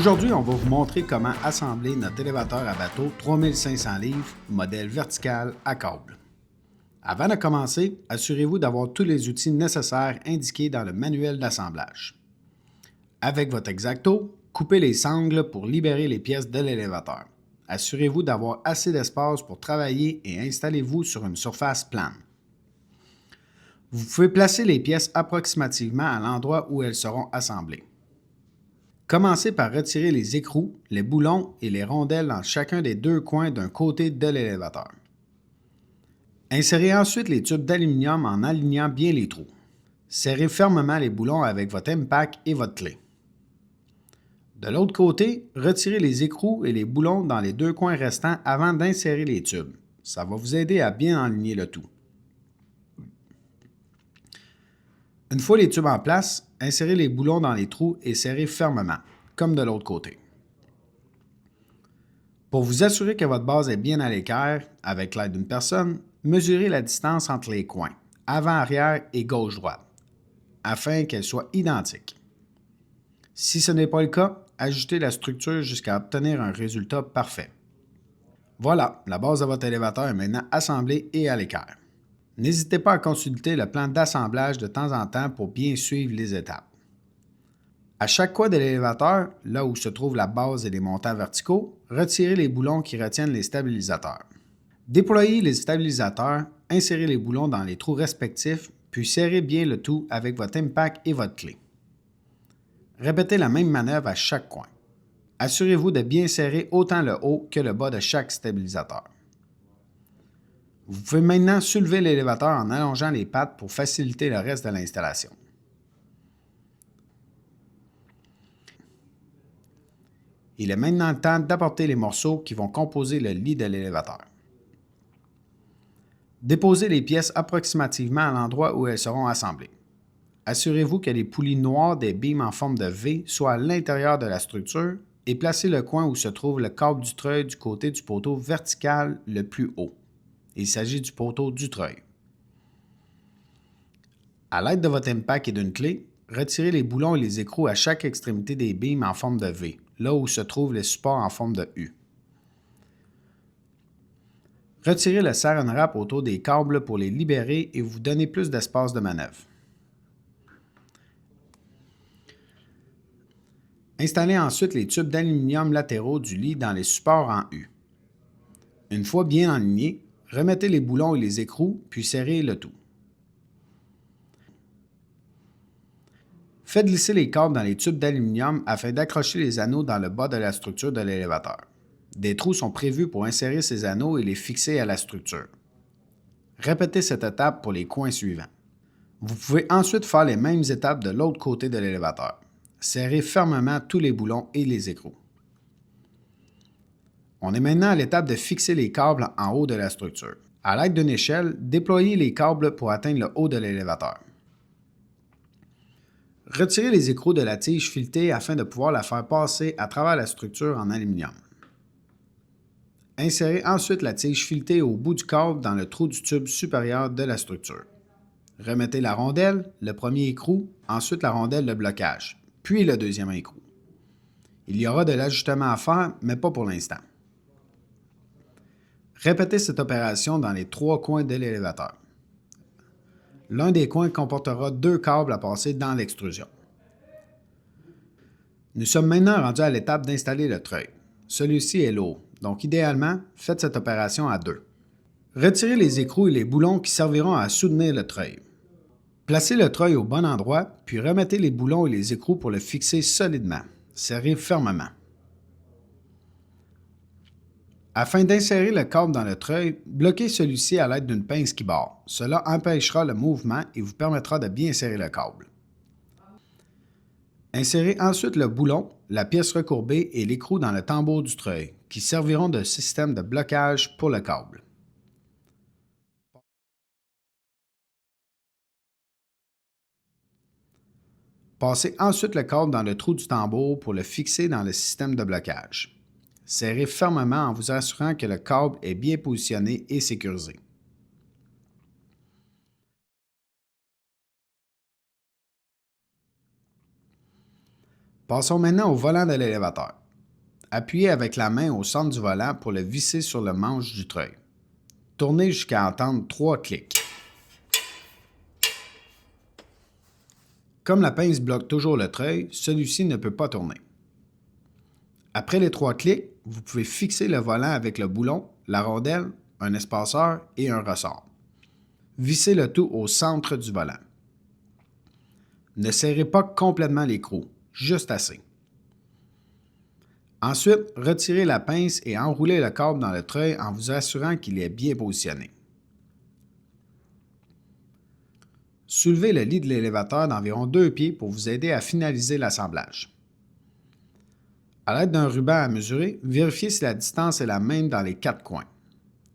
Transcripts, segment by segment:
Aujourd'hui, on va vous montrer comment assembler notre élévateur à bateau 3500 livres, modèle vertical à câble. Avant de commencer, assurez-vous d'avoir tous les outils nécessaires indiqués dans le manuel d'assemblage. Avec votre X-Acto, coupez les sangles pour libérer les pièces de l'élévateur. Assurez-vous d'avoir assez d'espace pour travailler et installez-vous sur une surface plane. Vous pouvez placer les pièces approximativement à l'endroit où elles seront assemblées. Commencez par retirer les écrous, les boulons et les rondelles dans chacun des deux coins d'un côté de l'élévateur. Insérez ensuite les tubes d'aluminium en alignant bien les trous. Serrez fermement les boulons avec votre impact et votre clé. De l'autre côté, retirez les écrous et les boulons dans les deux coins restants avant d'insérer les tubes. Ça va vous aider à bien aligner le tout. Une fois les tubes en place, insérez les boulons dans les trous et serrez fermement, comme de l'autre côté. Pour vous assurer que votre base est bien à l'équerre, avec l'aide d'une personne, mesurez la distance entre les coins, avant-arrière et gauche-droite, afin qu'elle soit identique. Si ce n'est pas le cas, ajustez la structure jusqu'à obtenir un résultat parfait. Voilà, la base de votre élévateur est maintenant assemblée et à l'équerre. N'hésitez pas à consulter le plan d'assemblage de temps en temps pour bien suivre les étapes. À chaque coin de l'élévateur, là où se trouve la base et les montants verticaux, retirez les boulons qui retiennent les stabilisateurs. Déployez les stabilisateurs, insérez les boulons dans les trous respectifs, puis serrez bien le tout avec votre impact et votre clé. Répétez la même manœuvre à chaque coin. Assurez-vous de bien serrer autant le haut que le bas de chaque stabilisateur. Vous pouvez maintenant soulever l'élévateur en allongeant les pattes pour faciliter le reste de l'installation. Il est maintenant temps d'apporter les morceaux qui vont composer le lit de l'élévateur. Déposez les pièces approximativement à l'endroit où elles seront assemblées. Assurez-vous que les poulies noires des beams en forme de V soient à l'intérieur de la structure et placez le coin où se trouve le câble du treuil du côté du poteau vertical le plus haut. Il s'agit du poteau du treuil. À l'aide de votre impact et d'une clé, retirez les boulons et les écrous à chaque extrémité des beams en forme de V, là où se trouvent les supports en forme de U. Retirez le saran wrap autour des câbles pour les libérer et vous donner plus d'espace de manœuvre. Installez ensuite les tubes d'aluminium latéraux du lit dans les supports en U. Une fois bien alignés, remettez les boulons et les écrous, puis serrez le tout. Faites glisser les câbles dans les tubes d'aluminium afin d'accrocher les anneaux dans le bas de la structure de l'élévateur. Des trous sont prévus pour insérer ces anneaux et les fixer à la structure. Répétez cette étape pour les coins suivants. Vous pouvez ensuite faire les mêmes étapes de l'autre côté de l'élévateur. Serrez fermement tous les boulons et les écrous. On est maintenant à l'étape de fixer les câbles en haut de la structure. À l'aide d'une échelle, déployez les câbles pour atteindre le haut de l'élévateur. Retirez les écrous de la tige filetée afin de pouvoir la faire passer à travers la structure en aluminium. Insérez ensuite la tige filetée au bout du câble dans le trou du tube supérieur de la structure. Remettez la rondelle, le premier écrou, ensuite la rondelle de blocage, puis le deuxième écrou. Il y aura de l'ajustement à faire, mais pas pour l'instant. Répétez cette opération dans les trois coins de l'élévateur. L'un des coins comportera deux câbles à passer dans l'extrusion. Nous sommes maintenant rendus à l'étape d'installer le treuil. Celui-ci est lourd, donc idéalement, faites cette opération à deux. Retirez les écrous et les boulons qui serviront à soutenir le treuil. Placez le treuil au bon endroit, puis remettez les boulons et les écrous pour le fixer solidement. Serrez fermement. Afin d'insérer le câble dans le treuil, bloquez celui-ci à l'aide d'une pince qui barre. Cela empêchera le mouvement et vous permettra de bien serrer le câble. Insérez ensuite le boulon, la pièce recourbée et l'écrou dans le tambour du treuil, qui serviront de système de blocage pour le câble. Passez ensuite le câble dans le trou du tambour pour le fixer dans le système de blocage. Serrez fermement en vous assurant que le câble est bien positionné et sécurisé. Passons maintenant au volant de l'élévateur. Appuyez avec la main au centre du volant pour le visser sur le manche du treuil. Tournez jusqu'à entendre 3 clics. Comme la pince bloque toujours le treuil, celui-ci ne peut pas tourner. Après les 3 clics, vous pouvez fixer le volant avec le boulon, la rondelle, un espaceur et un ressort. Vissez le tout au centre du volant. Ne serrez pas complètement l'écrou, juste assez. Ensuite, retirez la pince et enroulez le câble dans le treuil en vous assurant qu'il est bien positionné. Soulevez le lit de l'élévateur d'environ 2 pieds pour vous aider à finaliser l'assemblage. À l'aide d'un ruban à mesurer, vérifiez si la distance est la même dans les 4 coins.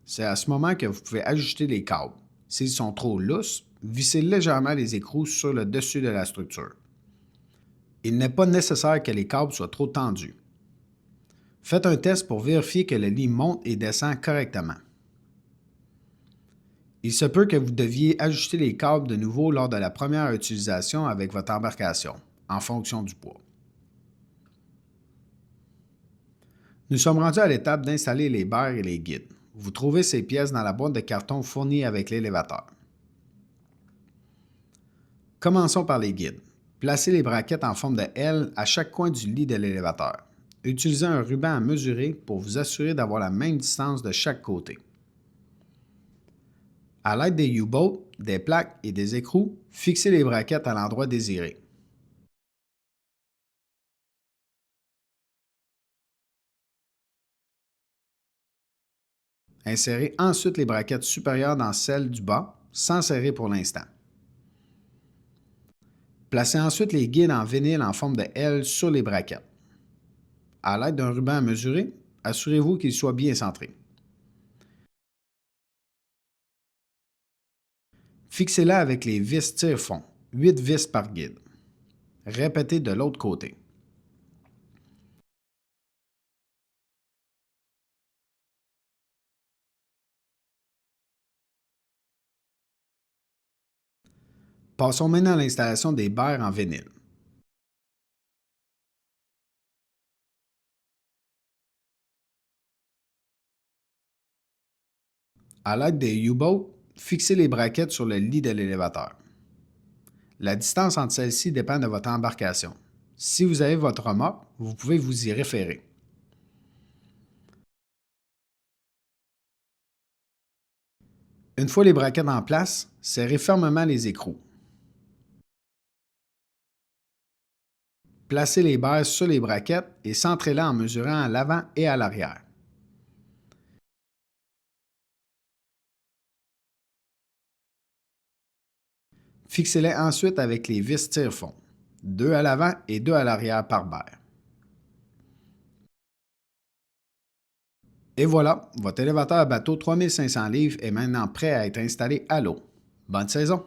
C'est à ce moment que vous pouvez ajuster les câbles. S'ils sont trop lousses, vissez légèrement les écrous sur le dessus de la structure. Il n'est pas nécessaire que les câbles soient trop tendus. Faites un test pour vérifier que le lit monte et descend correctement. Il se peut que vous deviez ajuster les câbles de nouveau lors de la première utilisation avec votre embarcation, en fonction du poids. Nous sommes rendus à l'étape d'installer les barres et les guides. Vous trouvez ces pièces dans la boîte de carton fournie avec l'élévateur. Commençons par les guides. Placez les braquettes en forme de L à chaque coin du lit de l'élévateur. Utilisez un ruban à mesurer pour vous assurer d'avoir la même distance de chaque côté. À l'aide des U-bolts, des plaques et des écrous, fixez les braquettes à l'endroit désiré. Insérez ensuite les braquettes supérieures dans celles du bas, sans serrer pour l'instant. Placez ensuite les guides en vinyle en forme de L sur les braquettes. À l'aide d'un ruban à mesurer, assurez-vous qu'il soit bien centré. Fixez-la avec les vis tire-fond, 8 vis par guide. Répétez de l'autre côté. Passons maintenant à l'installation des barres en vinyle. À l'aide des U-bolts, fixez les braquettes sur le lit de l'élévateur. La distance entre celles-ci dépend de votre embarcation. Si vous avez votre remorque, vous pouvez vous y référer. Une fois les braquettes en place, serrez fermement les écrous. Placez les barres sur les braquettes et centrez-les en mesurant à l'avant et à l'arrière. Fixez-les ensuite avec les vis tire-fond, 2 à l'avant et 2 à l'arrière par barre. Et voilà, votre élévateur à bateau 3500 livres est maintenant prêt à être installé à l'eau. Bonne saison!